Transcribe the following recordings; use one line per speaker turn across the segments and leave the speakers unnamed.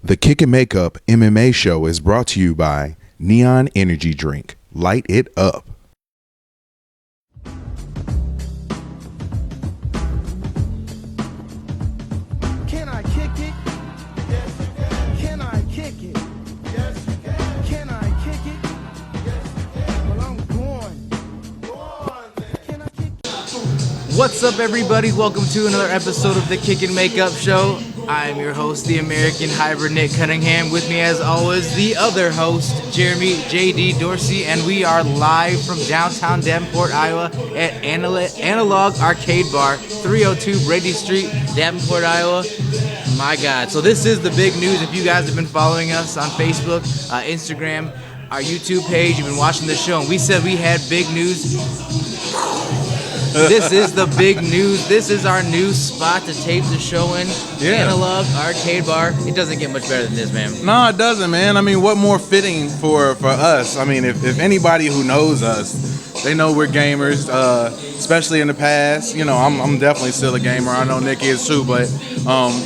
The Kick and Makeup MMA show is brought to you by Neon Energy Drink. Light it up.
Can I kick it? Yes, you can. Can I kick it? Yes, you can. Can I kick it? Yes, you can. Well, I'm going. Go on, then. Can I kick it?
What's up, everybody? Welcome to another episode of the Kick and Makeup show. I'm your host, the American Hybrid Nick Cunningham. With me, as always, the other host, Jeremy J.D. Dorsey, and we are live from downtown Davenport, Iowa at Analog Arcade Bar, 302 Brady Street, Davenport, Iowa. My God. So this is the big news. If you guys have been following us on Facebook, Instagram, our YouTube page, you've been watching the show, and we said we had big news. This is the big news. This is our new spot to tape the show in.
Yeah.
Analog Arcade Bar. It doesn't get much better than this, man.
No, it doesn't, man. I mean, what more fitting for us? I mean, if anybody who knows us, they know we're gamers, especially in the past. You know, I'm definitely still a gamer. I know Nick is too, but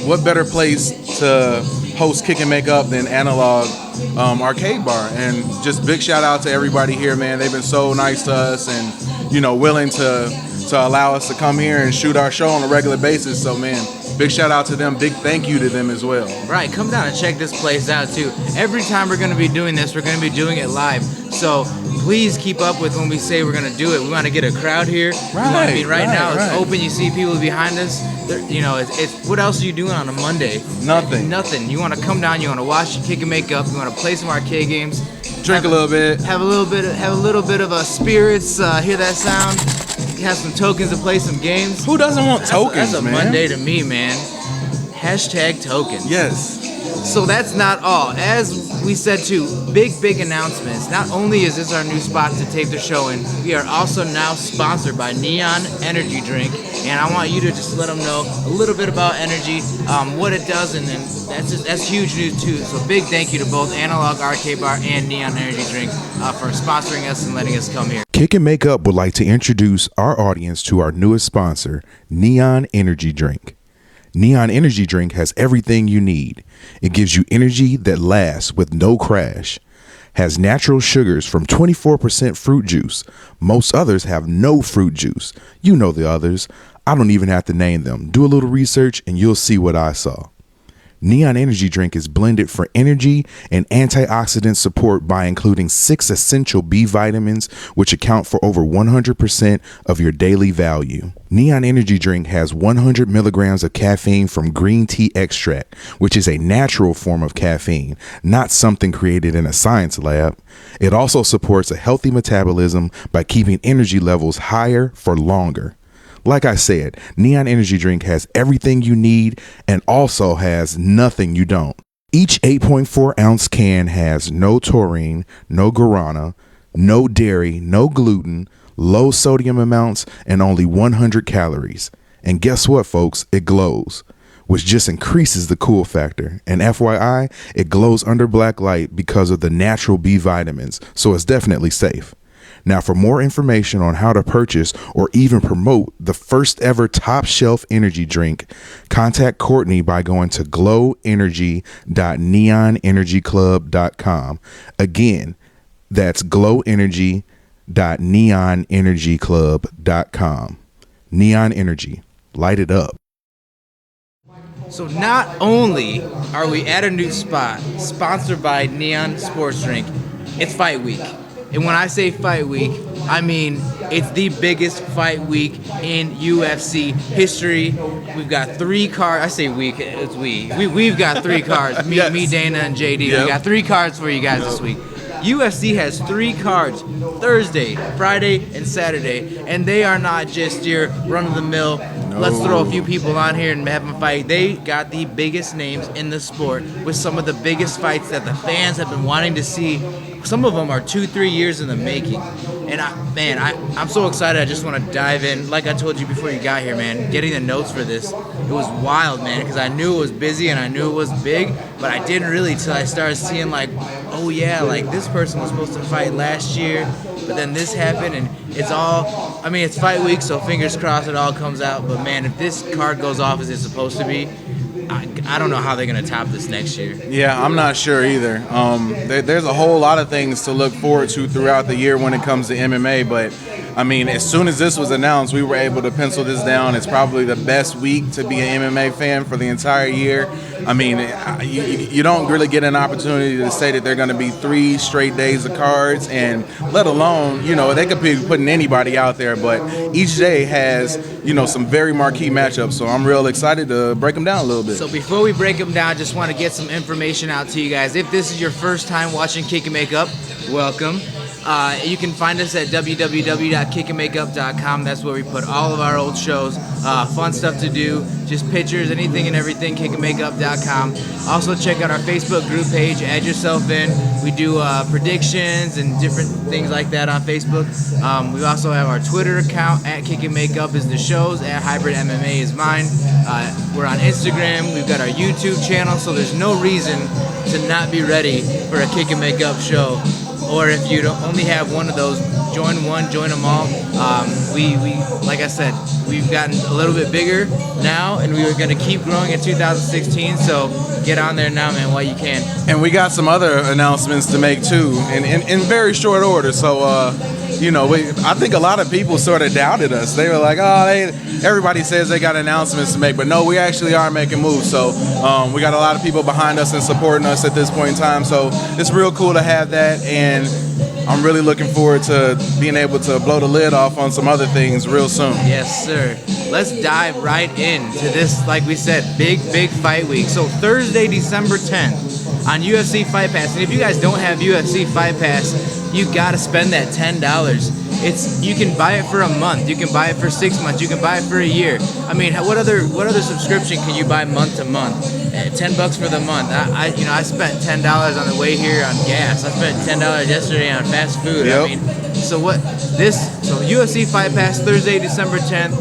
what better place to host Kick and Make Up than Analog Arcade Bar? And just big shout out to everybody here, man. They've been so nice to us and, you know, willing to allow us to come here and shoot our show on a regular basis. So, man, big shout out to them. Big thank you to them as well.
Right, come down and check this place out too. Every time we're going to be doing this, we're going to be doing it live. So please keep up with when we say we're going to do it. We want to get a crowd here. Right now it's open. You see people behind us. You know, it's what else are you doing on a Monday? Nothing. You want to come down. You want to watch Kick and Make Up. You want to play some arcade games.
Drink a little bit.
Have a little bit of a spirits. Hear that sound? Have some tokens to play some games.
Who doesn't want tokens,
That's a
man?
Monday to me, man. Hashtag tokens.
Yes.
So that's not all. As we said too, big announcements. Not only is this our new spot to tape the show in, we are also now sponsored by Neon Energy Drink. And I want you to just let them know a little bit about energy, what it does, and then that's huge news too. So big thank you to both Analog Arcade Bar and Neon Energy Drink for sponsoring us and letting us come here.
Kick and Make Up would like to introduce our audience to our newest sponsor, Neon Energy Drink. Neon Energy Drink has everything you need. It gives you energy that lasts with no crash. Has natural sugars from 24% fruit juice. Most others have no fruit juice. You know the others. I don't even have to name them. Do a little research and you'll see what I saw. Neon Energy Drink is blended for energy and antioxidant support by including 6 essential B vitamins, which account for over 100% of your daily value. Neon Energy Drink has 100 milligrams of caffeine from green tea extract, which is a natural form of caffeine, not something created in a science lab. It also supports a healthy metabolism by keeping energy levels higher for longer. Like I said, Neon Energy Drink has everything you need and also has nothing you don't. Each 8.4 ounce can has no taurine, no guarana, no dairy, no gluten, low sodium amounts, and only 100 calories. And guess what, folks? It glows, which just increases the cool factor. And FYI, it glows under black light because of the natural B vitamins, so it's definitely safe. Now, for more information on how to purchase or even promote the first ever top shelf energy drink, contact Courtney by going to glowenergy.neonenergyclub.com. Again, that's glowenergy.neonenergyclub.com. Neon Energy, light it up.
So not only are we at a new spot, sponsored by Neon Sports Drink, it's Fight Week. And when I say Fight Week, I mean it's the biggest fight week in UFC history. We've got 3 cards. I say week, it's we. We've got 3 cards. Me,
Yes.
me, Dana, and JD.
Yep.
We got 3 cards for you guys this week. UFC has 3 cards, Thursday, Friday, and Saturday. And they are not just your run-of-the-mill, let's throw a few people on here and have them fight. They got the biggest names in the sport with some of the biggest fights that the fans have been wanting to see. Some of them are 2-3 years in the making. And I'm so excited. I just want to dive in. Like I told you before you got here, man, getting the notes for this, it was wild, man, because I knew it was busy and I knew it was big, but I didn't really till I started seeing like, oh yeah, like this person was supposed to fight last year, but then this happened, and it's all, I mean, it's fight week, so fingers crossed it all comes out. But man, if this card goes off as it's supposed to be, I don't know how they're going to top this next year.
Yeah, I'm not sure either. There's a whole lot of things to look forward to throughout the year when it comes to MMA, but I mean, as soon as this was announced, we were able to pencil this down. It's probably the best week to be an MMA fan for the entire year. I mean, you don't really get an opportunity to say that they're going to be 3 straight days of cards, and let alone, they could be putting anybody out there, but each day has, some very marquee matchups, so I'm real excited to break them down a little bit.
So before we break them down, I just want to get some information out to you guys. If this is your first time watching Kick and Make Up, welcome. You can find us at www.kickandmakeup.com. That's where we put all of our old shows, fun stuff to do, just pictures, anything and everything, kickandmakeup.com. Also check out our Facebook group page, add yourself in. We do predictions and different things like that on Facebook. We also have our Twitter account, at Kick and Makeup is the show's, at Hybrid MMA is mine. We're on Instagram, we've got our YouTube channel, so there's no reason to not be ready for a Kick and Makeup show. Or if you don't only have one of those, join one, join them all. We like I said, we've gotten a little bit bigger now, and we are going to keep growing in 2016. So get on there now, man, while you can.
And we got some other announcements to make too, in very short order. So I think a lot of people sort of doubted us. They were like, everybody says they got announcements to make, but no, we actually are making moves. So we got a lot of people behind us and supporting us at this point in time. So it's real cool to have that, and I'm really looking forward to being able to blow the lid off on some other things real soon.
Yes, sir. Let's dive right into this, like we said, big fight week. So Thursday, December 10th on UFC Fight Pass. And if you guys don't have UFC Fight Pass, you gotta spend that $10. You can buy it for a month, you can buy it for 6 months, you can buy it for a year. I mean, what other subscription can you buy month to month? $10 for the month. I spent $10 on the way here on gas. I spent $10 yesterday on fast food.
Yep.
I mean, so UFC Fight Pass Thursday, December 10th,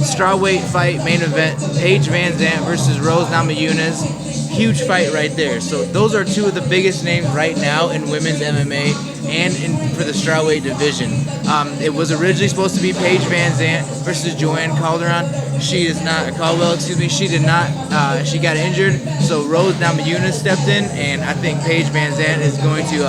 Straweight fight main event, Paige VanZant versus Rose Namajunas. Huge fight right there. So those are two of the biggest names right now in women's MMA and for the strawweight division. It was originally supposed to be Paige VanZant versus Joanne Caldwell. She did not. She got injured, so Rose Namajunas stepped in, and I think Paige VanZant is going to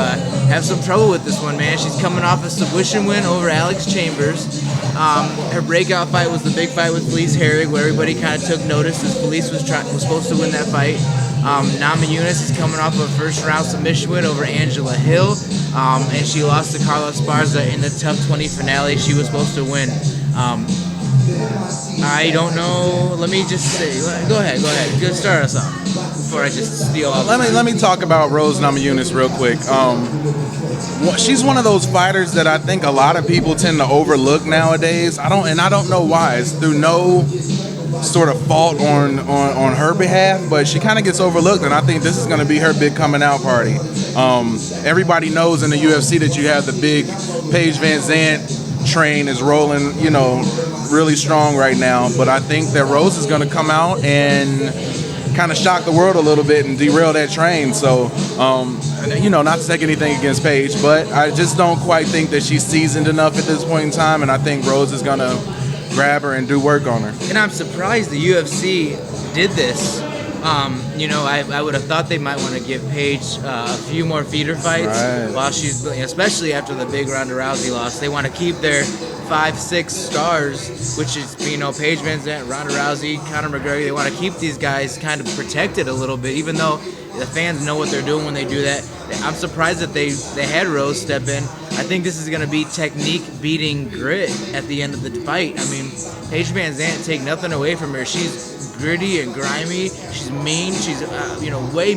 have some trouble with this one, man. She's coming off a submission win over Alex Chambers. Her breakout fight was the big fight with Felice Herrig, where everybody kind of took notice as Felice was supposed to win that fight. Namajunas is coming off a first-round submission win over Angela Hill, and she lost to Carla Esparza in the TUF 20 finale she was supposed to win. I don't know. Let me just say. Go ahead. Good, start us off before I just steal all.
Let me talk about Rose Namajunas real quick. She's one of those fighters that I think a lot of people tend to overlook nowadays. I don't know why. It's through no sort of fault on her behalf, but she kind of gets overlooked, and I think this is going to be her big coming out party. Everybody knows in the UFC that you have the big Paige VanZant train is rolling, really strong right now, but I think that Rose is going to come out and kind of shock the world a little bit and derail that train. So, not to take anything against Paige, but I just don't quite think that she's seasoned enough at this point in time, and I think Rose is going to grab her and do work on her.
And I'm surprised the UFC did this. I would have thought they might want to give Paige a few more feeder fights while she's, especially after the big Ronda Rousey loss. They want to keep their 5-6 stars, which is, Paige VanZant, Ronda Rousey, Conor McGregor. They want to keep these guys kind of protected a little bit, even though the fans know what they're doing when they do that. I'm surprised that they had Rose step in. I think this is going to be technique beating grit at the end of the fight. Paige VanZant, take nothing away from her. She's gritty and grimy. She's mean. She's way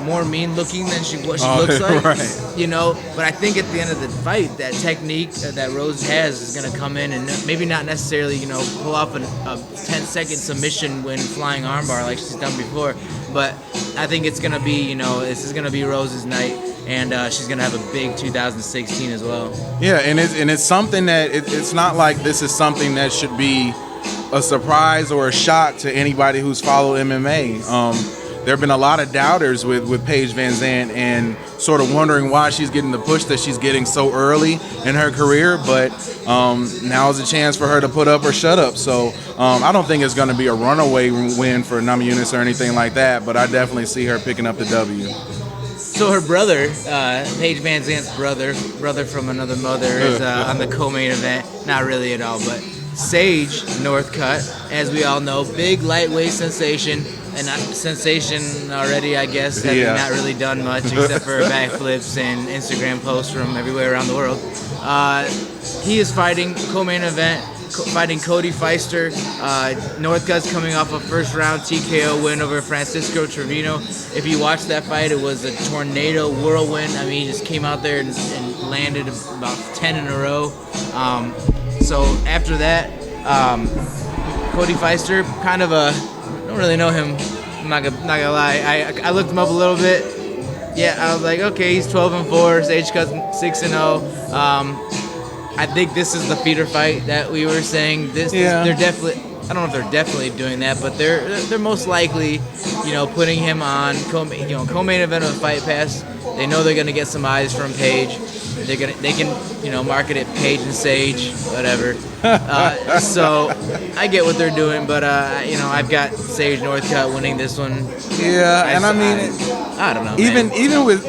more mean looking than what she looks like.
Right.
But I think at the end of the fight, that technique that Rose has is going to come in and maybe not necessarily pull off a 10-second submission win flying armbar like she's done before. But I think it's going to be this is going to be Rose's night, and she's going to have a big 2016 as well. Yeah,
and it's something that it's not like this is something that should be a surprise or a shock to anybody who's followed MMA. there have been a lot of doubters with Paige VanZant and sort of wondering why she's getting the push that she's getting so early in her career. But now is a chance for her to put up or shut up. So I don't think it's going to be a runaway win for Namajunas or anything like that, but I definitely see her picking up the W.
So her brother, Paige VanZant's brother from another mother, is on the co-main event. Not really at all, but Sage Northcut, as we all know, big lightweight sensation, and sensation already, I guess, having not really done much except for backflips and Instagram posts from everywhere around the world. He is fighting co-main event, fighting Cody Pfister. Northcut's coming off a first round TKO win over Francisco Trevino. If you watch that fight, it was a tornado whirlwind. I mean, he just came out there and landed about 10 in a row. So after that, Cody Pfister, kind of I don't really know him. I'm not gonna lie. I looked him up a little bit. Yeah, I was like, okay, he's 12-4. Sage Cut's 6-0. I think this is the feeder fight that we were saying. They're definitely. I don't know if they're definitely doing that, but they're most likely, putting him on co-main event of the Fight Pass. They know they're gonna get some eyes from Paige. They can market it Paige and Sage, whatever. So I get what they're doing, but I've got Sage Northcut winning this one.
Yeah,
I don't know.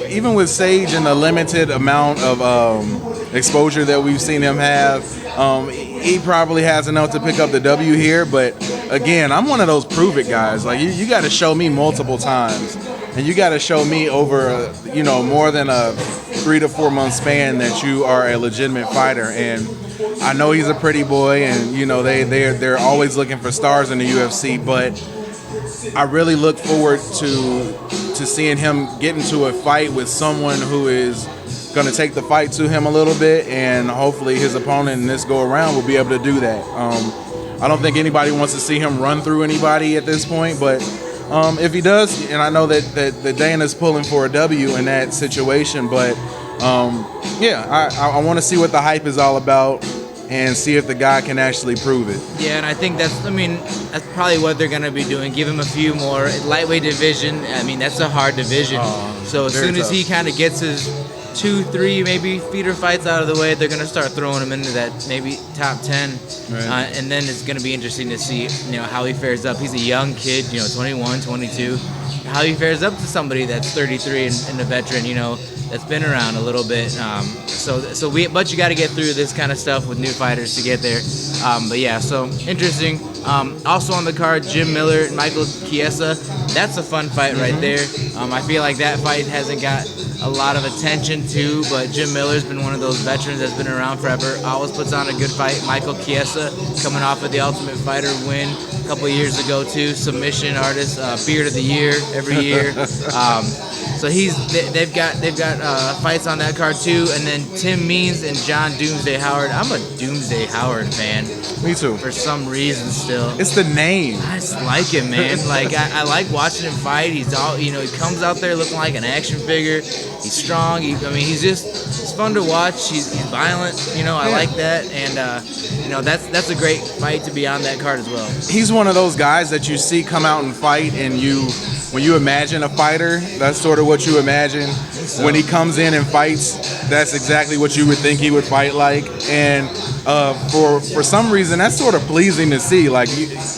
Even with Sage and the limited amount of exposure that we've seen him have, he probably has enough to pick up the W here. But again, I'm one of those prove it guys. Like you got to show me multiple times, and you got to show me over more than a 3 to 4 month span that you are a legitimate fighter. And I know he's a pretty boy, and they're always looking for stars in the UFC, but I really look forward to seeing him get into a fight with someone who is going to take the fight to him a little bit, and hopefully his opponent in this go around will be able to do that. I don't think anybody wants to see him run through anybody at this point, but if he does, and I know that Dana's pulling for a W in that situation, but I want to see what the hype is all about and see if the guy can actually prove it. Yeah,
and I think that's probably what they're going to be doing. Give him a few more. Lightweight division, that's a hard division. So as soon as he kind of gets his 2, 3 maybe feeder fights out of the way, they're going to start throwing him into that maybe top 10. Right. And then it's going to be interesting to see how he fares up. He's a young kid, 21, 22. How he fares up to somebody that's 33 and a veteran, that's been around a little bit. But you got to get through this kind of stuff with new fighters to get there. So interesting. Also on the card, Jim Miller and Michael Chiesa. That's a fun fight right there. I feel like that fight hasn't got a lot of attention too, but Jim Miller's been one of those veterans that's been around forever. Always puts on a good fight. Michael Chiesa coming off of the Ultimate Fighter win a couple of years ago too. Submission artist, Beard of the Year every year. So they've got fights on that card too, and then Tim Means and John Doomsday Howard. I'm a Doomsday Howard fan.
Me too.
For some reason, still.
It's the name.
I just like him, man. Like I like watching him fight. He's he comes out there looking like an action figure. He's strong. It's fun to watch. He's violent. I like that, and that's a great fight to be on that card as well.
He's one of those guys that you see come out and fight, and when you imagine a fighter, that's sort of what you imagine. So. When he comes in and fights, that's exactly what you would think he would fight like. And for some reason, that's sort of pleasing to see. Like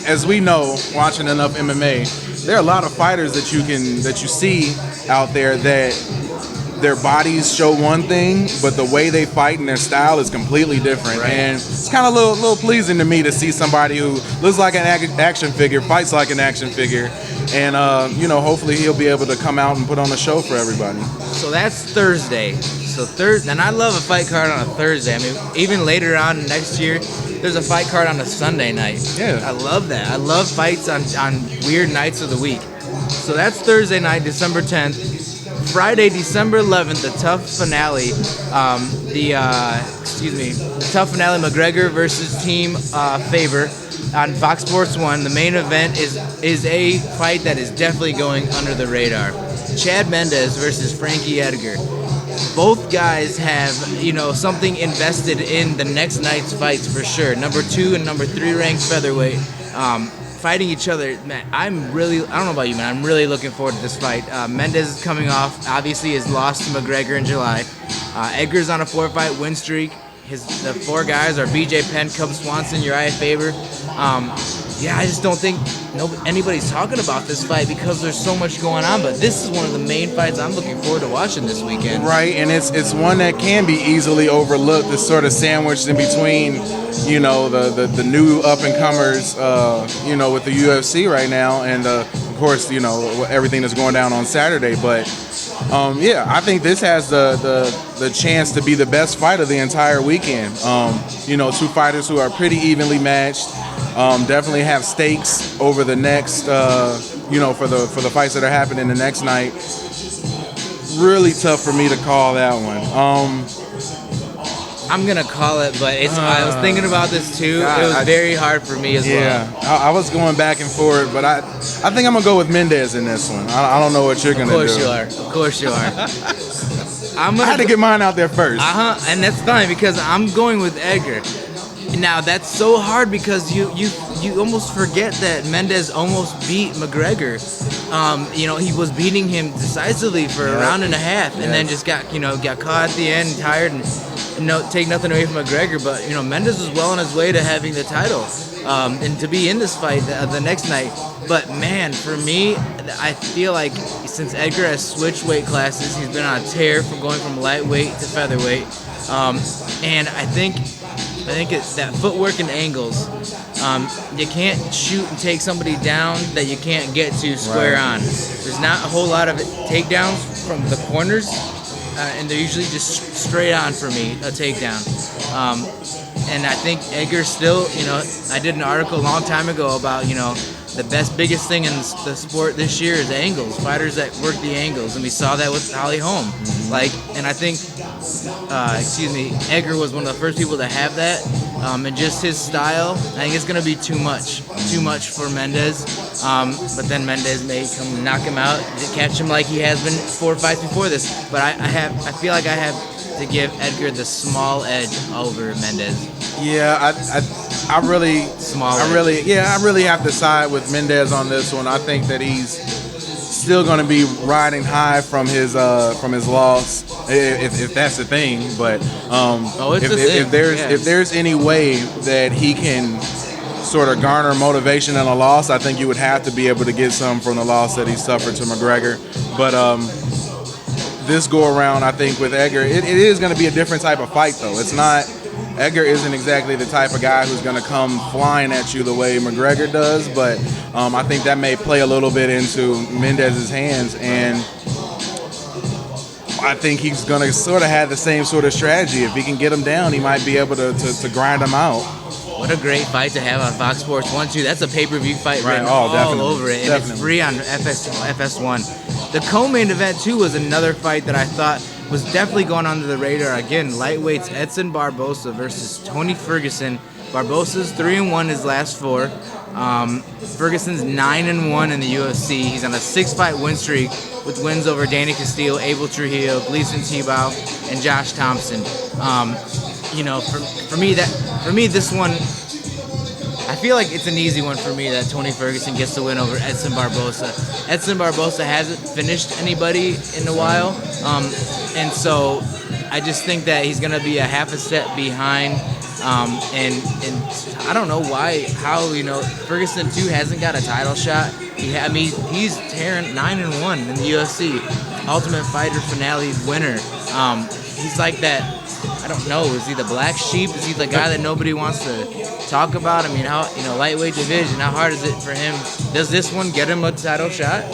as we know, watching enough MMA, there are a lot of fighters that you see out there that their bodies show one thing, but the way they fight and their style is completely different. Right. And it's kind of a little pleasing to me to see somebody who looks like an action figure, fights like an action figure, and hopefully he'll be able to come out and put on a show for everybody.
So that's Thursday. So and I love a fight card on a Thursday. Even later on next year, there's a fight card on a Sunday night. Yeah, I love that. I love fights on weird nights of the week. So that's Thursday night, December 10th. Friday, December 11th, the TUF Finale. The TUF Finale, McGregor versus Team Faber on Fox Sports 1. The main event is a fight that is definitely going under the radar. Chad Mendes versus Frankie Edgar. Both guys have, something invested in the next night's fights for sure. Number 2 and number 3 ranked featherweight. fighting each other, man, I don't know about you, man, I'm really looking forward to this fight. Mendes is coming off, obviously, his loss to McGregor in July. Edgar's on a 4-fight win streak. The 4 guys are BJ Penn, Cub Swanson, Uriah Faber. I just don't think anybody's talking about this fight because there's so much going on. But this is one of the main fights I'm looking forward to watching this weekend.
Right, and it's one that can be easily overlooked. It's sort of sandwiched in between, the new up-and-comers, with the UFC right now, and of course, everything that's going down on Saturday. But I think this has the chance to be the best fight of the entire weekend. 2 fighters who are pretty evenly matched. Definitely have stakes over the next, for the fights that are happening the next night. Really tough for me to call that one.
I'm gonna call it, but I was thinking about this too. It was very hard for me as well.
Yeah, I was going back and forth, but I think I'm gonna go with Mendez in this one. I don't know what you're gonna do.
Of course you are. I
had to get mine out there first.
And that's fine because I'm going with Edgar. Now that's so hard because you almost forget that Mendes almost beat McGregor. He was beating him decisively for a round and a half, and then just got caught at the end, tired, and take nothing away from McGregor. But Mendes was well on his way to having the title and to be in this fight the next night. But man, for me, I feel like since Edgar has switched weight classes, he's been on a tear from going from lightweight to featherweight, and I think it's that footwork and angles. You can't shoot and take somebody down that you can't get to square on. There's not a whole lot of takedowns from the corners, and they're usually just straight on for me, a takedown. And I think Edgar still, I did an article a long time ago about, the biggest thing in the sport this year is angles, fighters that work the angles, and we saw that with Holly Holm. And I think, Edgar was one of the first people to have that, and just his style, I think it's going to be too much for Mendes, but then Mendes may come knock him out, catch him like he has been 4 fights before this, but I feel like I have to give Edgar the small edge over Mendes.
Yeah, I really have to side with Mendes on this one. I think that he's still going to be riding high from his loss, if that's the thing. But if there's any way that he can sort of garner motivation in a loss, I think you would have to be able to get some from the loss that he suffered to McGregor. But this go around, I think with Edgar, it is going to be a different type of fight, though. It's not. Edgar isn't exactly the type of guy who's going to come flying at you the way McGregor does, but I think that may play a little bit into Mendez's hands, and I think he's going to sort of have the same sort of strategy. If he can get him down, he might be able to grind him out.
What a great fight to have on Fox Sports 1, too. That's a pay-per-view fight written
all
over it, and it's free on FS1. The co-main event, too, was another fight that I thought was definitely going under the radar. Again, lightweights Edson Barboza versus Tony Ferguson. Barboza's 3-1 his last 4. Ferguson's 9-1 in the UFC. He's on a 6-fight win streak with wins over Danny Castillo, Abel Trujillo, Gleason Tebow, and Josh Thompson. For me, this one, I feel like it's an easy one for me that Tony Ferguson gets the win over Edson Barboza. Edson Barboza hasn't finished anybody in a while, and so I just think that he's going to be a half a step behind, and I don't know how Ferguson too hasn't got a title shot. He's tearing 9-1 in the UFC, Ultimate Fighter Finale winner. He's like that. I don't know. Is he the black sheep? Is he the guy that nobody wants to talk about? I mean, lightweight division, how hard is it for him? Does this one get him a title shot?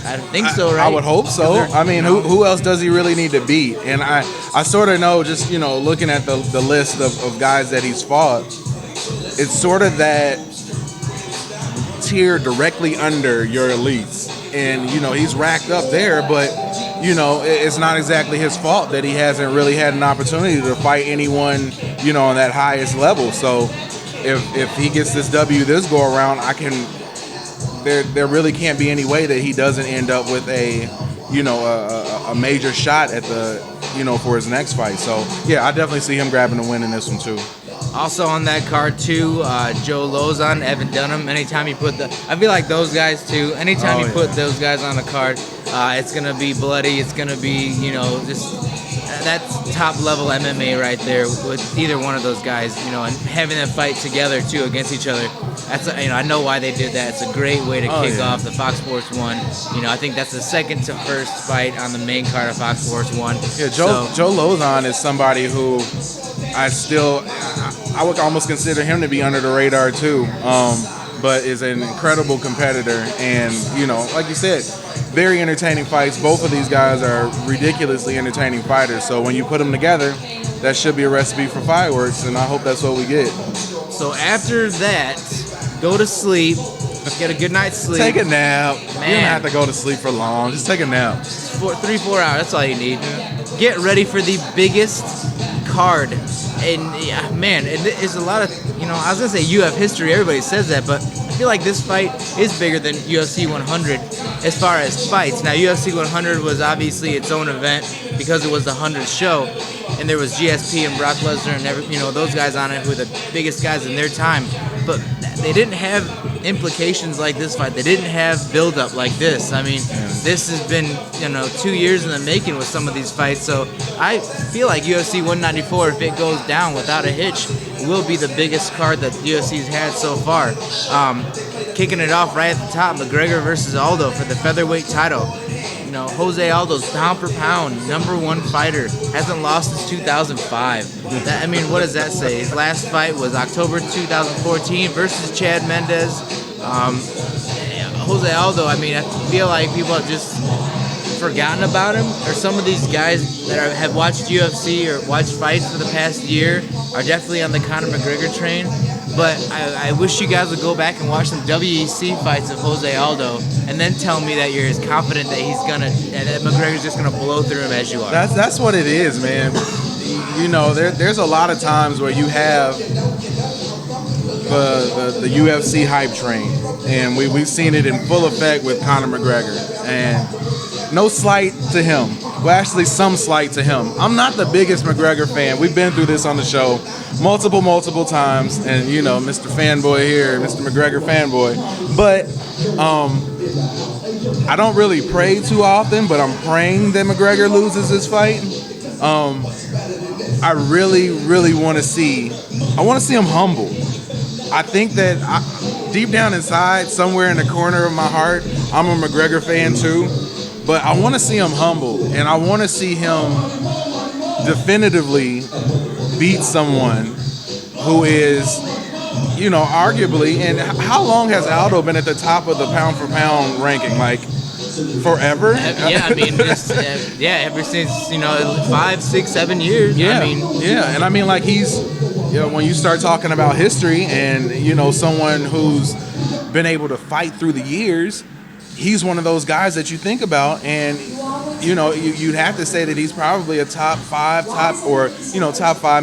I think so, right?
I would hope so. I mean, who else does he really need to beat? And I sort of know, just, looking at the list of guys that he's fought, it's sort of that tier directly under your elites. And, he's racked up there, but it's not exactly his fault that he hasn't really had an opportunity to fight anyone, on that highest level. So if he gets this W this go around, there really can't be any way that he doesn't end up with a major shot at the, for his next fight. So yeah, I definitely see him grabbing the win in this one too.
Also on that card too, Joe Lozon, Evan Dunham. Anytime you put I feel like those guys too. Anytime you put those guys on the card, it's gonna be bloody. It's gonna be, just that's top level MMA right there with either one of those guys. And having them fight together too against each other. That's I know why they did that. It's a great way to kick off the Fox Sports 1. I think that's the second to first fight on the main card of Fox Sports 1.
Yeah, Joe Lozon is somebody who I would almost consider him to be under the radar too, but is an incredible competitor, and like you said, very entertaining fights. Both of these guys are ridiculously entertaining fighters, so when you put them together, that should be a recipe for fireworks, and I hope that's what we get. So
after that, go to sleep, get a good night's sleep.
Take a nap.
Man.
You don't have to go to sleep for long. Just take a nap.
3-4 hours, that's all you need. Get ready for the biggest card. And man, it's a lot of, I was going to say UF history, everybody says that, but I feel like this fight is bigger than UFC 100 as far as fights. Now, UFC 100 was obviously its own event because it was the 100th show, and there was GSP and Brock Lesnar and those guys on it who were the biggest guys in their time, but they didn't have implications like this fight. They didn't have build-up like this. I mean, this has been, 2 years in the making with some of these fights. So I feel like UFC 194, if it goes down without a hitch, will be the biggest card that the UFC's had so far. Kicking it off right at the top, McGregor versus Aldo for the featherweight title. Jose Aldo's pound for pound #1 fighter, hasn't lost since 2005. What does that say? His last fight was October 2014 versus Chad Mendes. Jose Aldo, I feel like people have just forgotten about him, or some of these guys that have watched UFC or watched fights for the past year are definitely on the Conor McGregor train. But I wish you guys would go back and watch some WEC fights of Jose Aldo, and then tell me that you're as confident that that McGregor's just gonna blow through him as you are.
That's what it is, man. There's a lot of times where you have the UFC hype train, and we've seen it in full effect with Conor McGregor. And no slight to him. Well, actually, some slight to him. I'm not the biggest McGregor fan. We've been through this on the show multiple times, and Mr. Fanboy here, Mr. McGregor fanboy. But I don't really pray too often, but I'm praying that McGregor loses this fight. I really want to see him humble. I think that deep down inside, somewhere in the corner of my heart, I'm a McGregor fan too. But I want to see him humble, and I want to see him definitively beat someone who is, arguably, and how long has Aldo been at the top of the pound for pound ranking? Like, forever?
Yeah, ever since, 5, 6, 7 years.
Yeah, and like he's, when you start talking about history and, someone who's been able to fight through the years, he's one of those guys that you think about, and you'd have to say that he's probably a top 5,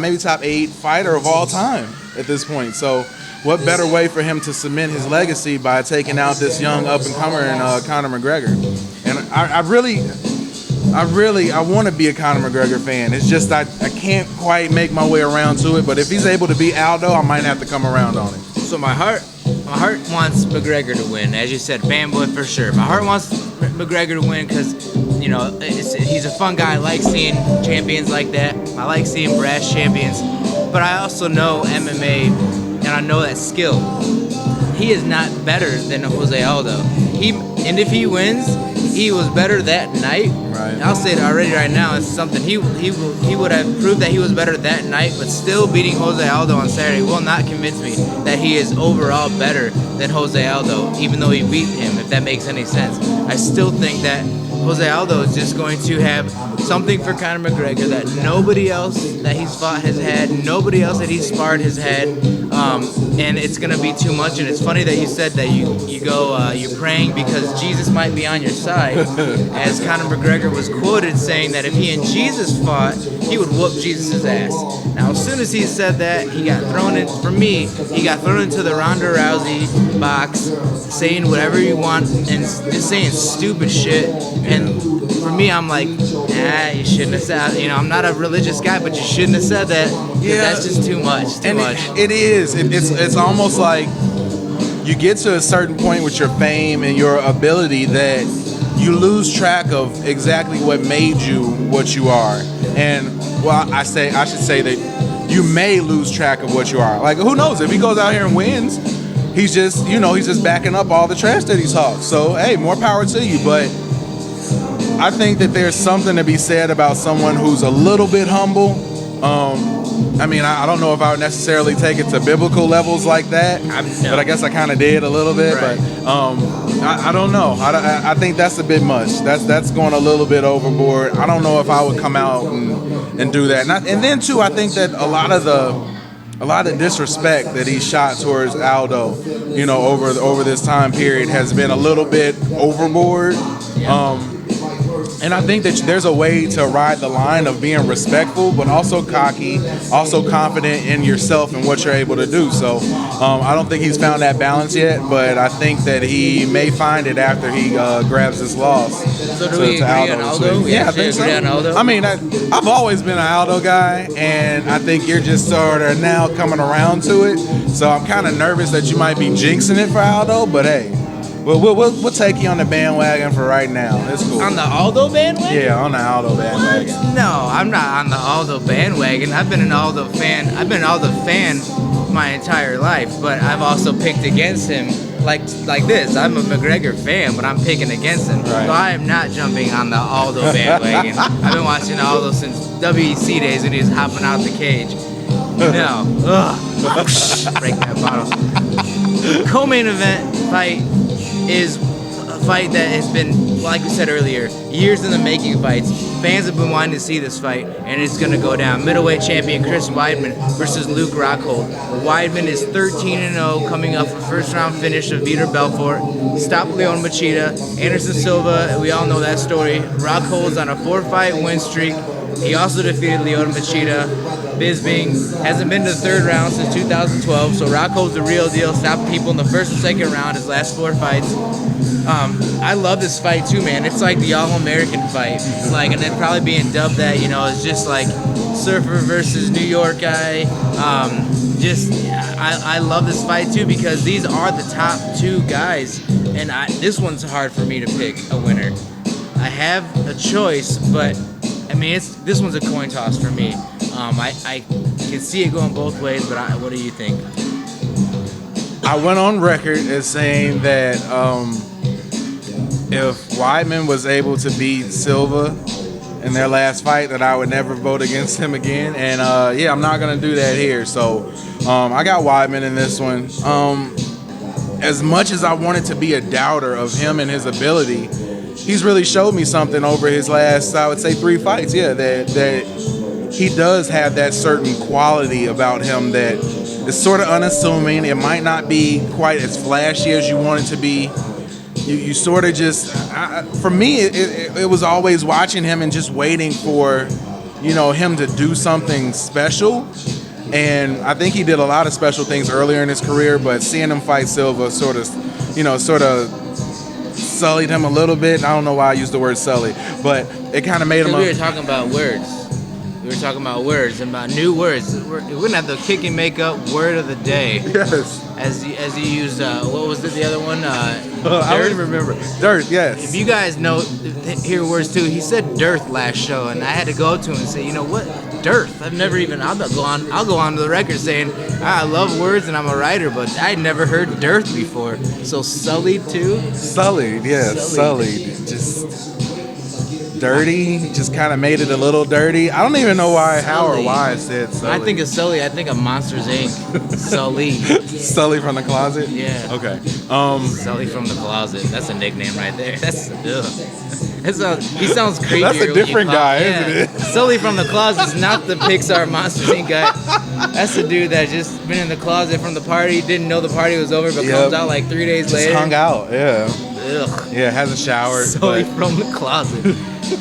maybe top 8 fighter of all time at this point. So what better way for him to cement his legacy by taking out this young up-and-comer in Conor McGregor? And I want to be a Conor McGregor fan. It's just I can't quite make my way around to it, but if he's able to beat Aldo, I might have to come around on it.
So my heart wants McGregor to win, as you said, fanboy for sure. My heart wants McGregor to win because, he's a fun guy. I like seeing champions like that. I like seeing brash champions. But I also know MMA, and I know that skill. He is not better than Jose Aldo. And if he wins, he was better that night. Right. I'll say it already right now. It's something he would have proved that he was better that night, but still beating Jose Aldo on Saturday will not convince me that he is overall better than Jose Aldo, even though he beat him, if that makes any sense. I still think that Jose Aldo is just going to have something for Conor McGregor that nobody else that he's fought has had, nobody else that he's sparred has had, and it's going to be too much. And it's funny that you said that you're praying because Jesus might be on your side, as Conor McGregor was quoted saying that if he and Jesus fought, he would whoop Jesus' ass. Now, as soon as he said that, he got thrown into the Ronda Rousey box, saying whatever you want and just saying stupid shit. And for me, I'm like, Nah, you shouldn't have said. You know, I'm not a religious guy, but you shouldn't have said that. Yeah, that's just too much. Too much.
It is. It's almost like you get to a certain point with your fame and your ability that you lose track of exactly what made you what you are. And well, I should say that you may lose track of what you are. Like, who knows? If he goes out here and wins, he's just backing up all the trash that he talks. So hey, more power to you. But I think that there's something to be said about someone who's a little bit humble. I mean, I don't know if I would necessarily take it to biblical levels like that, but I guess I kind of did a little bit.
Right.
But I don't know. I think that's a bit much. That's going a little bit overboard. I don't know if I would come out and do that. And then too, I think that a lot of disrespect that he shot towards Aldo, over this time period has been a little bit overboard. And I think that there's a way to ride the line of being respectful, but also cocky, also confident in yourself and what you're able to do. So I don't think he's found that balance yet, but I think that he may find it after he grabs this loss.
So do we agree on Aldo?
Yeah, I think so.
On Aldo?
I mean, I've always been an Aldo guy, and I think you're just sort of now coming around to it. So I'm kind of nervous that you might be jinxing it for Aldo, but hey. We'll take you on the bandwagon for right now. It's cool.
On the Aldo bandwagon?
Yeah, on the Aldo bandwagon.
No, I'm not on the Aldo bandwagon. I've been an Aldo fan. My entire life, but I've also picked against him like this. I'm a McGregor fan, but I'm picking against him.
Right.
So I am not jumping on the Aldo bandwagon. I've been watching Aldo since WEC days when he was hopping out the cage. No. Ugh. Break that bottle. Co-main event fight is a fight that has been, like we said earlier, years in the making fights. Fans have been wanting to see this fight, and it's going to go down. Middleweight champion Chris Weidman versus Luke Rockhold. Weidman is 13-0, coming off a first-round finish of Vitor Belfort. Stopped Leon Machida. Anderson Silva, we all know that story. Rockhold's on a 4-fight win streak. He also defeated Leon Machida. Bisping hasn't been to the third round since 2012, so Rockhold's the real deal. Stopped people in the first and second round his last 4 fights. I love this fight too, man. It's like the All-American fight. Like, and then probably being dubbed that, it's just like Surfer versus New York guy. I love this fight too because these are the top 2 guys, and this one's hard for me to pick a winner. I have a choice, but I mean, this one's a coin toss for me. I can see it going both ways, but what do you think?
I went on record as saying that if Weidman was able to beat Silva in their last fight, that I would never vote against him again. And I'm not gonna do that here. So I got Weidman in this one. As much as I wanted to be a doubter of him and his ability, he's really showed me something over his last, I would say, 3 fights. Yeah, that he does have that certain quality about him that is sort of unassuming. It might not be quite as flashy as you want it to be. You sort of just, for me, it was always watching him and just waiting for, him to do something special. And I think he did a lot of special things earlier in his career, but seeing him fight Silva sort of sullied him a little bit. I don't know why I used the word sully, but it kind of made him.
We were talking about words. We were talking about words and about new words. We're gonna have the kick and make up word of the day.
Yes.
As you used, what was the other one?
I don't even remember. Dearth, yes.
If you guys hear words too, he said dearth last show, and I had to go to him and say, you know what, dearth? I've never even. I'll go on to the record saying I love words and I'm a writer, but I'd never heard dearth before. So sullied too.
Sullied, yeah, sullied. Just dirty. Just kind of made it a little dirty. I don't even know how or why I said sully.
I think of Sully. I think of Monsters Inc. Sully.
Sully from the closet.
Yeah.
Okay.
Sully from the closet. That's a nickname right there. That's he sounds creepy.
That's a different guy, isn't it?
Sully from the closet is not the Pixar Monsters Inc. guy. That's the dude that just been in the closet from the party, didn't know the party was over, but comes out like 3 days later.
Just hung out. Yeah.
Ugh.
Yeah, hasn't showered.
Sully from the closet.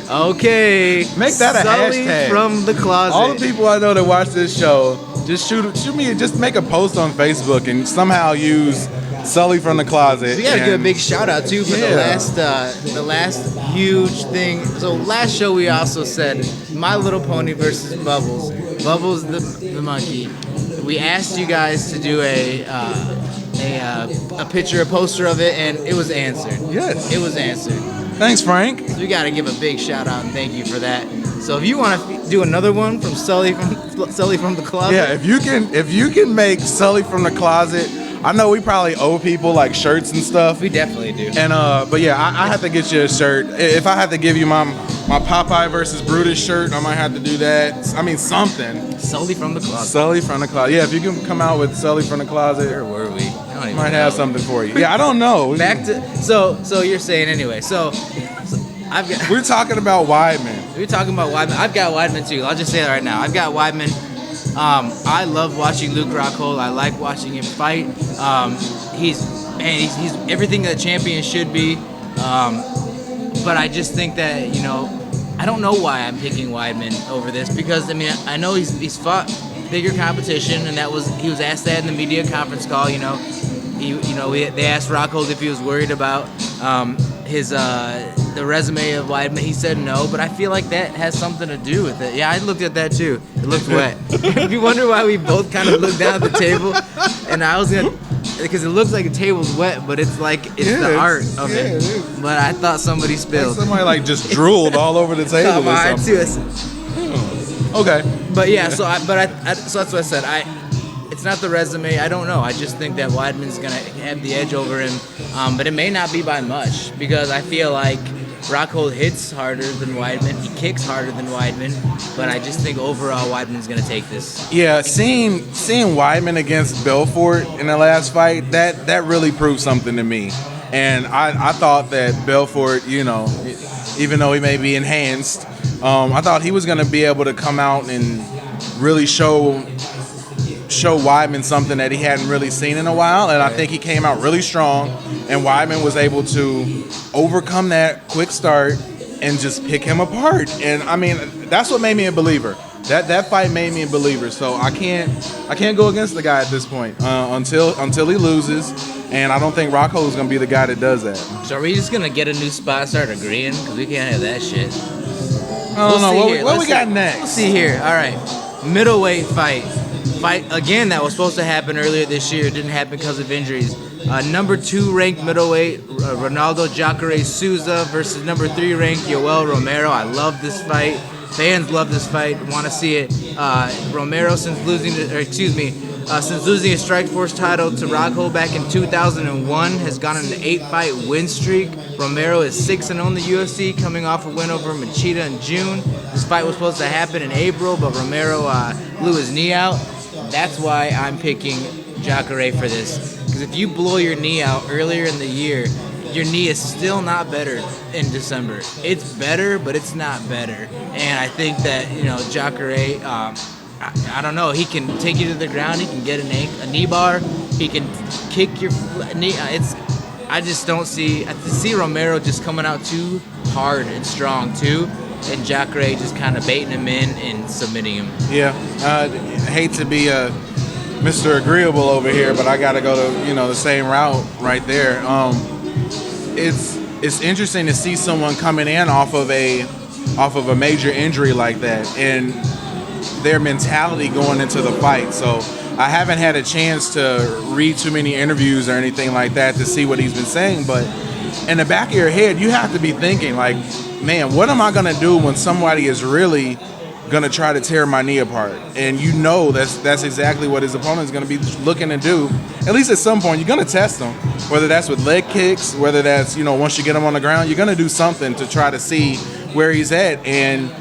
Okay.
Make that a
Sully
hashtag.
from the closet.
All the people I know that watch this show, just shoot me, just make a post on Facebook and somehow use Sully from the closet.
We gotta give a
and-
big shout out too for
Yeah.
the last huge thing. So last show we also said My Little Pony versus Bubbles. Bubbles the monkey. We asked you guys to do a picture, a poster of it, and it was answered.
Yes.
It was answered.
Thanks, Frank.
So we gotta give a big shout out and thank you for that. So if you want to do another one from Sully from the closet,
Yeah, if you can make Sully from the closet, I know we probably owe people like shirts and stuff.
we definitely do.
And but yeah, I have to get you a shirt. If I had to give you my Popeye versus Brutus shirt, I might have to do that. I mean something.
Sully from the closet.
Sully from the closet. Yeah, if you can come out with Sully from the closet,
Where were we? I don't even
might
know.
have something for you. Yeah, I don't know.
Back to so you're saying anyway. So I've got.
We're talking about Weidman.
We're talking about Weidman. I've got Weidman too. I'll just say that right now. I've got Weidman. I love watching Luke Rockhold. I like watching him fight. He's everything that a champion should be. But I just think that, you know, I don't know why I'm picking Weidman over this, because I mean I know he's fought bigger competition, and he was asked that in the media conference call. You know, they asked Rockhold if he was worried about the resume of Weidman. He said no, but I feel like that has something to do with it. Yeah, I looked at that too. It looked wet. If you wonder why we both kind of looked down at the table, and I was gonna, because it looks like the table's wet, but it's like the art of it. But I thought somebody spilled.
Somebody like just drooled all over the table
Come
or
on,
something. Okay.
But yeah, so that's what I said. It's not the resume. I don't know. I just think that Weidman's gonna have the edge over him, but it may not be by much, because I feel like Rockhold hits harder than Weidman. He kicks harder than Weidman, but I just think overall Weidman's gonna take this.
Yeah, seeing Weidman against Belfort in the last fight, that really proved something to me. And I thought that Belfort, you know, even though he may be enhanced, I thought he was gonna be able to come out and really show Weidman something that he hadn't really seen in a while, and I think he came out really strong, and Weidman was able to overcome that quick start and just pick him apart. And I mean, that's what made me a believer. That fight made me a believer. So I can't go against the guy at this point until he loses, and I don't think Rockhold is gonna be the guy that does that.
So are we just gonna get a new spot and start agreeing? Because we can't have that shit.
I don't know what we got
We'll
next.
see here. All right, middleweight fight again that was supposed to happen earlier this year. Didn't happen because of injuries. Number 2 ranked middleweight Ronaldo Jacare Souza versus number 3 ranked Yoel Romero. I love this fight. Fans love this fight. Want to see it. Romero, since losing his Strikeforce title to Rockhold back in 2001, has gone on an 8-fight win streak. Romero is 6-0 in the UFC, coming off a win over Machida in June. This fight was supposed to happen in April, but Romero blew his knee out. That's why I'm picking Jacare for this. Because if you blow your knee out earlier in the year, your knee is still not better in December. It's better, but it's not better. And I think that, you know, Jacare, I don't know, he can take you to the ground, he can get a knee bar, he can kick your knee. I just don't see, I see Romero just coming out too hard and strong too, and Jacare just kind of baiting him in and submitting him.
Yeah, I hate to be Mr. Agreeable over here, but I got to go to, you know, the same route right there. It's interesting to see someone coming in off of a major injury like that, and their mentality going into the fight. So I haven't had a chance to read too many interviews or anything like that to see what he's been saying, but in the back of your head, you have to be thinking like, man, what am I gonna do when somebody is really gonna try to tear my knee apart? And you know that's exactly what his opponent is gonna be looking to do. At least at some point, you're gonna test him, whether that's with leg kicks, whether that's, you know, once you get him on the ground, you're gonna do something to try to see where he's at. And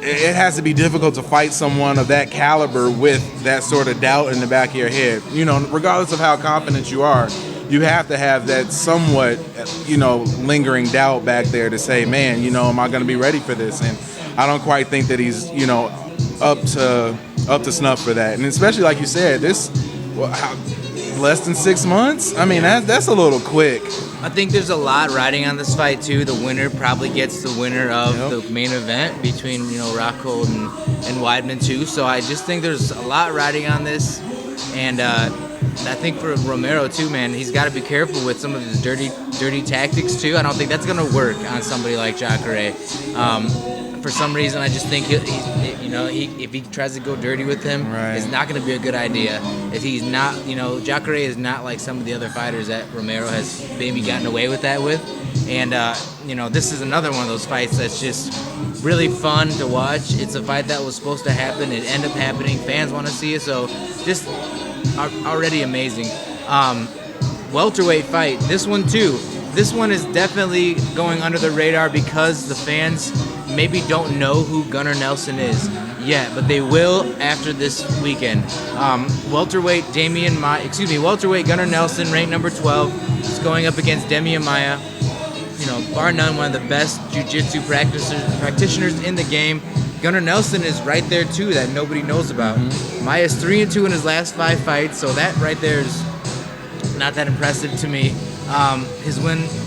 it has to be difficult to fight someone of that caliber with that sort of doubt in the back of your head. You know, regardless of how confident you are, you have to have that somewhat, you know, lingering doubt back there to say, man, you know, am I going to be ready for this? And I don't quite think that he's, you know, up to snuff for that. And especially like you said, this less than 6 months. I mean, that's a little quick.
I think there's a lot riding on this fight too. The winner probably gets the winner of the main event between, you know, Rockhold and Weidman too. So I just think there's a lot riding on this, and I think for Romero too, man, he's got to be careful with some of his dirty tactics too. I don't think that's gonna work on somebody like Jacare. For some reason, I just think if he tries to go dirty with him, it's not going to be a good idea. If he's not, Jacare is not like some of the other fighters that Romero has maybe gotten away with that with. And, this is another one of those fights that's just really fun to watch. It's a fight that was supposed to happen. It ended up happening. Fans want to see it. So just already amazing. Welterweight fight. This one, too. This one is definitely going under the radar because the fans maybe don't know who Gunnar Nelson is yet, but they will after this weekend. Welterweight Welterweight Gunnar Nelson, ranked number 12, is going up against Demian Maia. Bar none, one of the best jiu-jitsu practitioners in the game. Gunnar Nelson is right there too, that nobody knows about. Maia's 3-2 in his last 5 fights, so that right there is not that impressive to me. His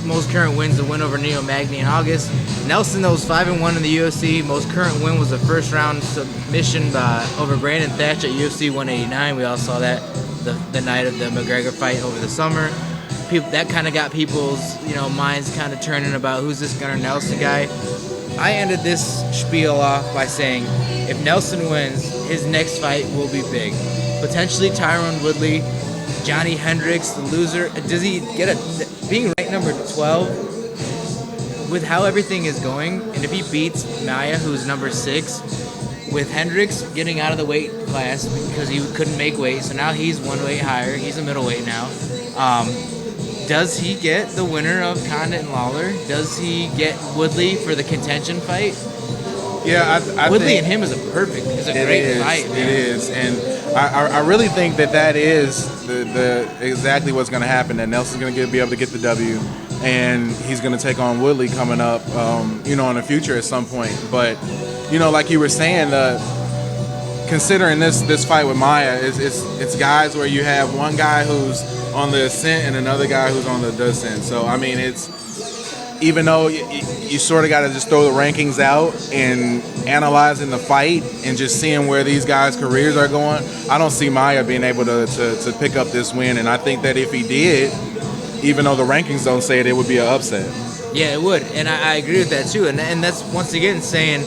most current win's the win over Neo Magny in August. Nelson, though, was 5-1 in the UFC. Most current win was a first-round submission over Brandon Thatch at UFC 189. We all saw that the night of the McGregor fight over the summer. That kind of got people's minds kind of turning about who's this Gunnar Nelson guy. I ended this spiel off by saying if Nelson wins, his next fight will be big. Potentially Tyron Woodley, Johnny Hendricks, the loser. Does he get being ranked number 12 with how everything is going? And if he beats Maia, who's number 6, with Hendricks getting out of the weight class because he couldn't make weight, so now he's 1 weight higher. He's a middleweight now. Does he get the winner of Condit and Lawler? Does he get Woodley for the contention fight?
Yeah, I
Woodley
think
and him is a great fight, man.
It is, and I really think that is the exactly what's going to happen. That Nelson's going to be able to get the W, and he's going to take on Woodley coming up, in the future at some point. But like you were saying, considering this fight with Maia, it's guys where you have one guy who's on the ascent and another guy who's on the descent. So I mean, it's even though you sort of got to just throw the rankings out and analyzing the fight and just seeing where these guys' careers are going, I don't see Maia being able to pick up this win. And I think that if he did, even though the rankings don't say it, it would be an upset.
Yeah, it would. And I agree with that too. And that's once again saying,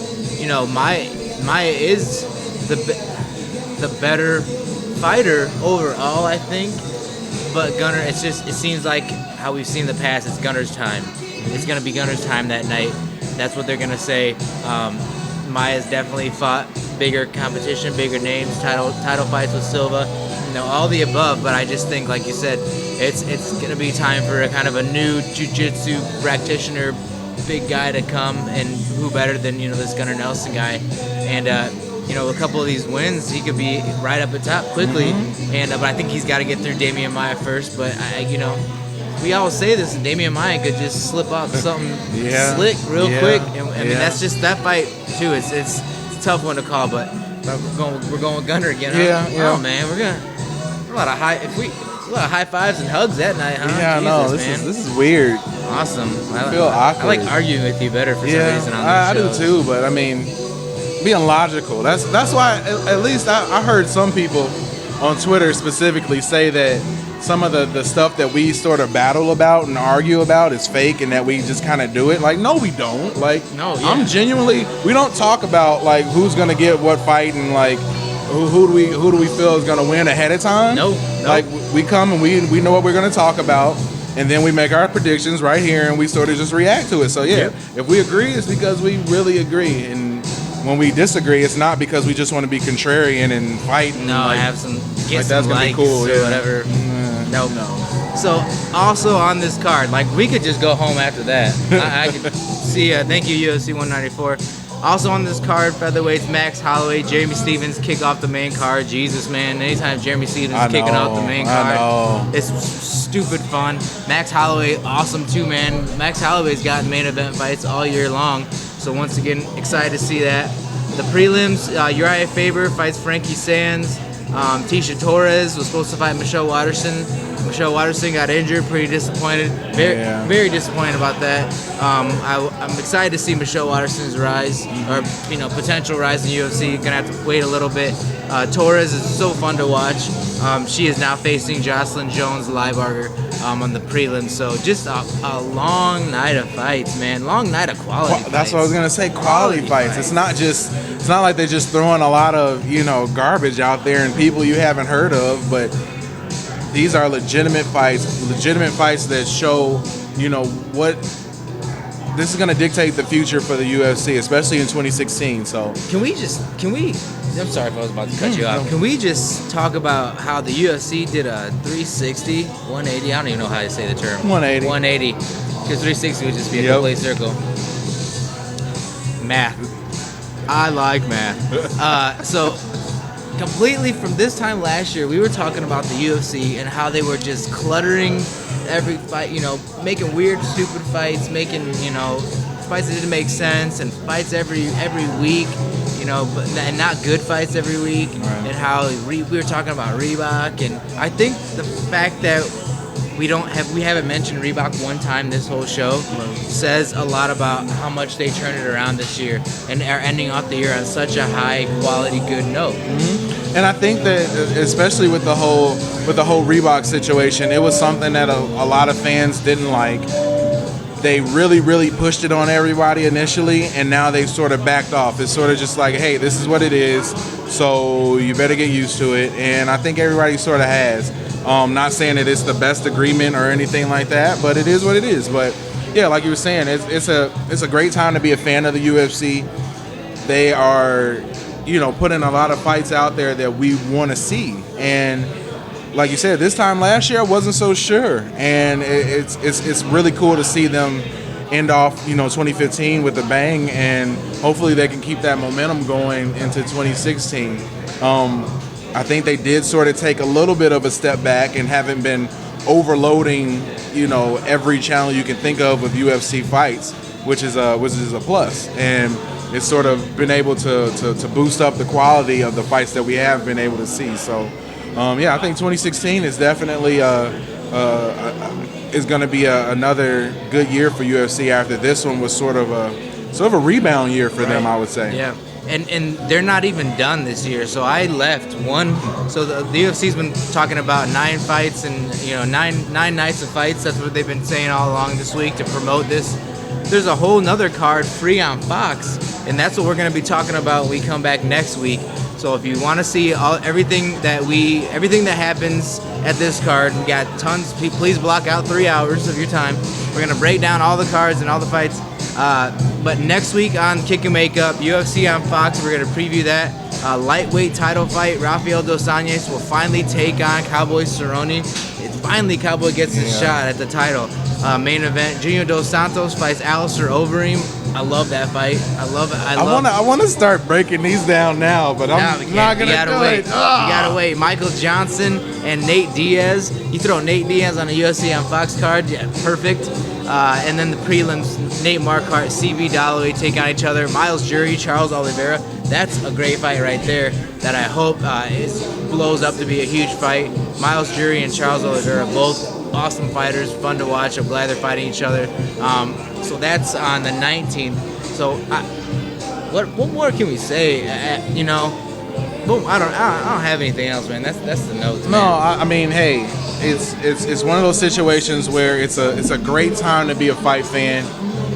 Maia is the better fighter overall, I think. But Gunnar, it seems like how we've seen in the past, it's Gunnar's time. It's going to be Gunnar's time that night. That's what they're going to say. Maia's definitely fought bigger competition, bigger names, title fights with Silva, all the above. But I just think, like you said, it's going to be time for a kind of a new jiu-jitsu practitioner, big guy to come, and who better than this Gunnar Nelson guy. And a couple of these wins, he could be right up at top quickly. And but I think he's got to get through Demian Maia first. But we always say this, and Demian Maia could just slip off something slick real quick. And I mean, that's just that fight too. It's a tough one to call, but we're going with Gunnar again. Huh?
Yeah.
Oh man, a lot of high fives and hugs that night, huh?
Yeah, I know. This is weird.
Awesome.
I feel awkward.
I like arguing with you better for some reason on
I
this show.
do too. But I mean, being logical. That's why at least I heard some people on Twitter specifically say that some of the stuff that we sort of battle about and argue about is fake and that we just kind of do it. Like, no, we don't. Like,
no, yeah.
I'm genuinely, we don't talk about like who's gonna get what fight and like who do we feel is gonna win ahead of time.
No.
Like we come and we know what we're gonna talk about, and then we make our predictions right here and we sort of just react to it. So yeah, if we agree, it's because we really agree, and when we disagree, it's not because we just want to be contrarian and fight. And
have some likes
gonna be cool,
or whatever. No. So also on this card, like we could just go home after that. I could see. Thank you, UFC 194. Also on this card, featherweights Max Holloway, Jeremy Stevens kick off the main card. Jesus, man, anytime Jeremy Stevens is kicking off the main card, it's stupid fun. Max Holloway, awesome too, man. Max Holloway's gotten main event fights all year long, so once again, excited to see that. The prelims, Uriah Faber fights Frankie Sands. Tisha Torres was supposed to fight Michelle Watterson. Michelle Waterson got injured. Pretty disappointed. Very disappointed about that. I'm excited to see Michelle Waterson's rise, or potential rise in UFC. Gonna have to wait a little bit. Torres is so fun to watch. She is now facing Jocelyn Jones-Lybarger on the prelims. So just a long night of fights, man. Long night of quality fights.
That's what I was gonna say. Quality fights. It's not like they're just throwing a lot of garbage out there and people you haven't heard of, but these are legitimate fights that show what this is going to dictate the future for the UFC, especially in 2016. So
can we I'm sorry if I was about to cut you off. Can we just talk about how the UFC did a 360, 180? I don't even know how to say the term. 180. Because 360 would just be a complete circle. Math. I like math. So completely from this time last year, we were talking about the UFC and how they were just cluttering every fight, making weird, stupid fights, making, fights that didn't make sense, and fights every week, and not good fights every week. Right. And how we were talking about Reebok, and I think the fact that we haven't mentioned Reebok one time this whole show says a lot about how much they turned it around this year and are ending off the year on such a high quality, good note.
Mm-hmm. And I think that especially with the whole Reebok situation, it was something that a lot of fans didn't like. They really, really pushed it on everybody initially, and now they've sort of backed off. It's sort of just like, hey, this is what it is, so you better get used to it. And I think everybody sort of has. Not saying that it's the best agreement or anything like that, but it is what it is. But yeah, like you were saying, it's a great time to be a fan of the UFC. They are, putting a lot of fights out there that we want to see. And like you said, this time last year I wasn't so sure, and it's really cool to see them end off 2015 with a bang, and hopefully they can keep that momentum going into 2016. I think they did sort of take a little bit of a step back and haven't been overloading, every channel you can think of with UFC fights, which is a plus. And it's sort of been able to boost up the quality of the fights that we have been able to see. So, I think 2016 is definitely is going to be another good year for UFC after this one was sort of a rebound year for them, I would say.
Yeah. And they're not even done this year. So I left one. So the UFC's been talking about 9 fights and nine nights of fights. That's what they've been saying all along this week to promote this. There's a whole nother card free on Fox, and that's what we're going to be talking about when we come back next week. So if you want to see everything that happens at this card, we got tons. Please block out 3 hours of your time. We're going to break down all the cards and all the fights. But next week on Kick and Makeup, UFC on Fox, we're going to preview that. Lightweight title fight, Rafael dos Anjos will finally take on Cowboy Cerrone. Finally, Cowboy gets his shot at the title. Main event, Junior Dos Santos fights Alistair Overeem. I love that fight. I love it.
I want to start breaking these down now, but I'm not going to do it.
You gotta wait. Michael Johnson and Nate Diaz. You throw Nate Diaz on a UFC on Fox card, yeah, perfect. And then the prelims, Nate Marquardt, CB Dalloway take on each other. Miles Jury, Charles Oliveira. That's a great fight right there that I hope blows up to be a huge fight. Miles Jury and Charles Oliveira, both awesome fighters, fun to watch. I'm glad they're fighting each other. So that's on the 19th. So what more can we say? I don't have anything else, man. That's the notes.
No, I mean, hey, it's one of those situations where it's a great time to be a fight fan,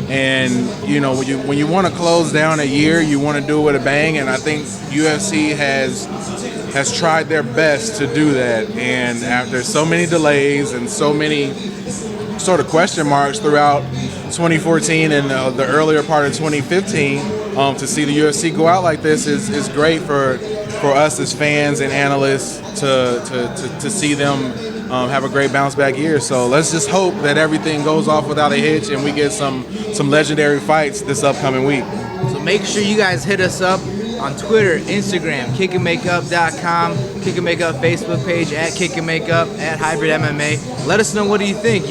and when you want to close down a year, you want to do it with a bang, and I think UFC has tried their best to do that. And after so many delays and so many sort of question marks throughout 2014 and the earlier part of 2015, to see the UFC go out like this is great for us as fans and analysts to see them have a great bounce back year. So let's just hope that everything goes off without a hitch and we get some legendary fights this upcoming week.
So make sure you guys hit us up on Twitter, Instagram, kickandmakeup.com, Kick and Makeup Facebook page, at Kick and Makeup, at Hybrid MMA. Let us know, what do you think?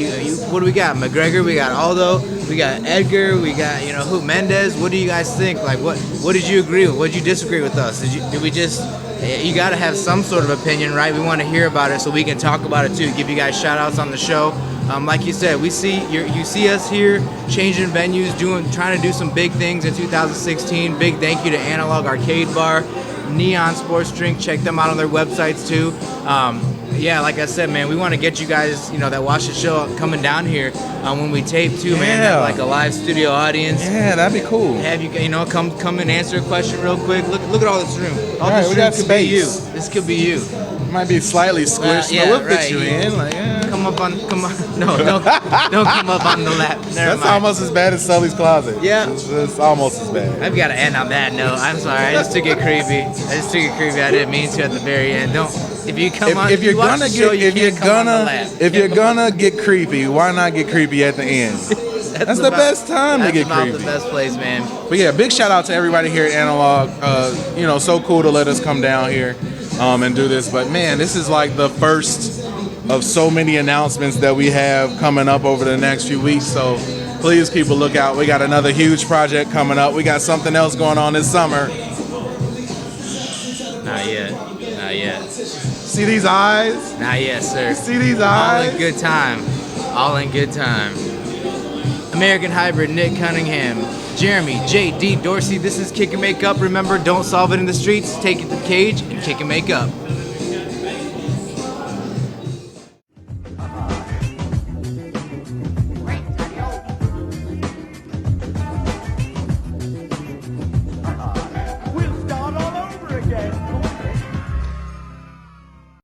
What do we got? McGregor, we got Aldo, we got Edgar, we got, who, Mendez. What do you guys think? Like, what did you agree with? What did you disagree with us? Did we just... You got to have some sort of opinion, right? We want to hear about it so we can talk about it too. Give you guys shout outs on the show. Like you said, you see us here changing venues, trying to do some big things in 2016. Big thank you to Analog Arcade Bar, Neon Sports Drink. Check them out on their websites too. Yeah, like I said, man, we want to get you guys, that watch the show coming down here when we tape too, man. Have like a live studio audience.
Yeah, that'd be cool.
Have you, come and answer a question real quick. Look at all this room.
All right, we got
could
space.
Be you. This could be you.
Might be slightly squished,
yeah,
but we'll
right.
fit you in. Like,
Come on. No, don't come up on the lap. Never
That's
mind.
almost as bad as Sully's closet.
Yeah.
It's almost as bad.
I've got to end on that note. I'm sorry. I just took it creepy. I didn't mean to at the very end. If you come on,
if you're
watch
gonna
the show,
get,
you can't come on the lap.
if you're gonna get creepy, why not get creepy at the end? That's the best time to get creepy.
That's the best place, man.
But yeah, big shout out to everybody here at Analog. So cool to let us come down here and do this. But man, this is like the first of so many announcements that we have coming up over the next few weeks. So please keep a lookout. We got another huge project coming up. We got something else going on this summer.
Not yet.
See these eyes?
Not yet, sir.
See these
All
eyes?
in good time. All in good time. American Hybrid, Nick Cunningham, Jeremy, J.D. Dorsey. This is Kick and Make Up. Remember, don't solve it in the streets. Take it to the cage and kick and make up.